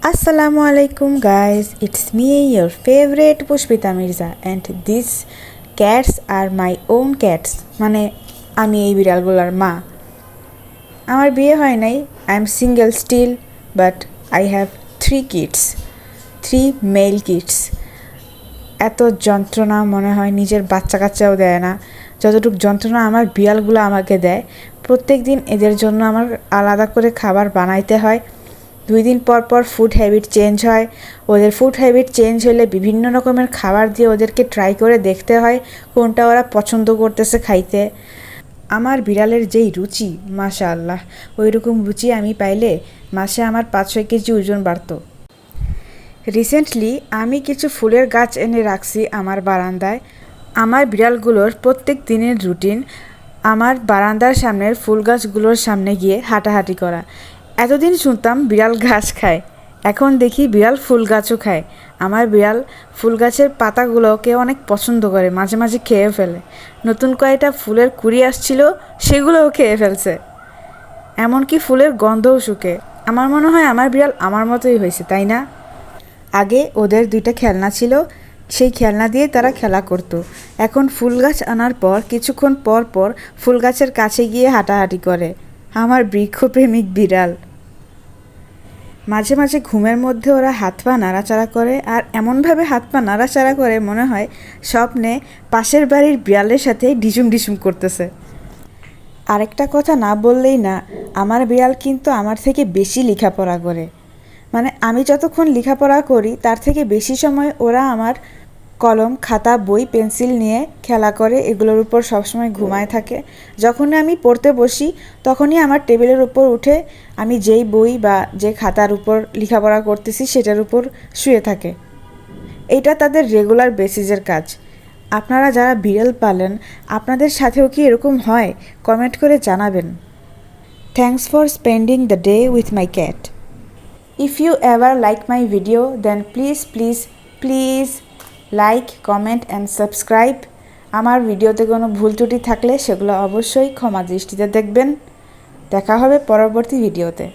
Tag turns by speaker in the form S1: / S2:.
S1: Assalamu alaikum guys, it's me your favorite Pushpita Mirza and these cats are my own cats মানে আমি এই বিড়ালগুলোর মা। আমার বিয়ে হয় নাই, I am single still but I have 3 male kids। এত যন্ত্রণা মনে হয় নিজের বাচ্চা কাচ্চাও দেয় না যতটুকু যন্ত্রণা আমার বিড়ালগুলো আমাকে দেয়। প্রত্যেক দিন এদের জন্য আমার আলাদা করে খাবার বানাইতে হয়। 2 দিন পর পর ফুড হ্যাবিট চেঞ্জ হয়। ওদের ফুড হ্যাবিট চেঞ্জ হলে বিভিন্ন রকমের খাবার দিয়ে ওদেরকে ট্রাই করে দেখতে হয় কোনটা ওরা পছন্দ করতেছে খাইতে। আমার বিড়ালের যেই রুচি মাশাআল্লাহ, ওই রকম রুচি আমি পাইলে মাসে আমার 5-6 কেজি ওজন বাড়তো। রিসেন্টলি আমি কিছু ফুলের গাছ এনে রাখছি আমার বারান্দায়। আমার বিড়ালগুলোর প্রত্যেক দিনের রুটিন আমার বারান্দার সামনের ফুল গাছগুলোর সামনে গিয়ে হাঁটাহাঁটি করা। এতদিন শুনতাম বিড়াল ঘাস খায়, এখন দেখি বিড়াল ফুল গাছও খায়। আমার বিড়াল ফুল গাছের পাতাগুলোকে অনেক পছন্দ করে, মাঝে মাঝে খেয়ে ফেলে। নতুন কয়েকটা ফুলের কুড়ি আসছিল, সেগুলোও খেয়ে ফেলছে। এমনকি ফুলের গন্ধও শুকে। আমার মনে হয় আমার বিড়াল আমার মতোই হয়েছে, তাই না? আগে ওদের 2টা খেলনা ছিল, সেই খেলনা দিয়ে তারা খেলা করতো। এখন ফুল গাছ আনার পর কিছুক্ষণ পর পর ফুল গাছের কাছে গিয়ে হাঁটাহাঁটি করে। আমার বৃক্ষপ্রেমিক বিড়াল। মাঝে মাঝে ঘুমের মধ্যে ওরা হাত পা নাড়াচাড়া করে, আর এমনভাবে হাত পা নাড়াচাড়া করে মনে হয় স্বপ্নে পাশের বাড়ির বিড়ালের সাথে ডিসুম ডিসুম করতেছে। আরেকটা কথা না বললেই না, আমার বিড়াল কিন্তু আমার থেকে বেশি লেখাপড়া করে। মানে আমি যতক্ষণ লেখাপড়া করি তার থেকে বেশি সময় ওরা আমার কলম, খাতা, বই, পেন্সিল নিয়ে খেলা করে, এগুলোর উপর সবসময় ঘুমায় থাকে। যখনই আমি পড়তে বসি তখনই আমার টেবিলের উপর উঠে আমি যেই বই বা যে খাতার উপর লেখাপড়া করতেছি সেটার উপর শুয়ে থাকে। এটা তাদের রেগুলার বেসিসের কাজ। আপনারা যারা বিড়াল পালেন আপনাদের সাথেও কি এরকম হয়? কমেন্ট করে জানাবেন। Thanks for spending the day with my cat. If you ever like my video, then please like, comment and subscribe. আমার ভিডিওতে কোনো ভুল ত্রুটি থাকলে সেগুলো অবশ্যই ক্ষমা দৃষ্টিতে দেখবেন। দেখা হবে পরবর্তী ভিডিওতে।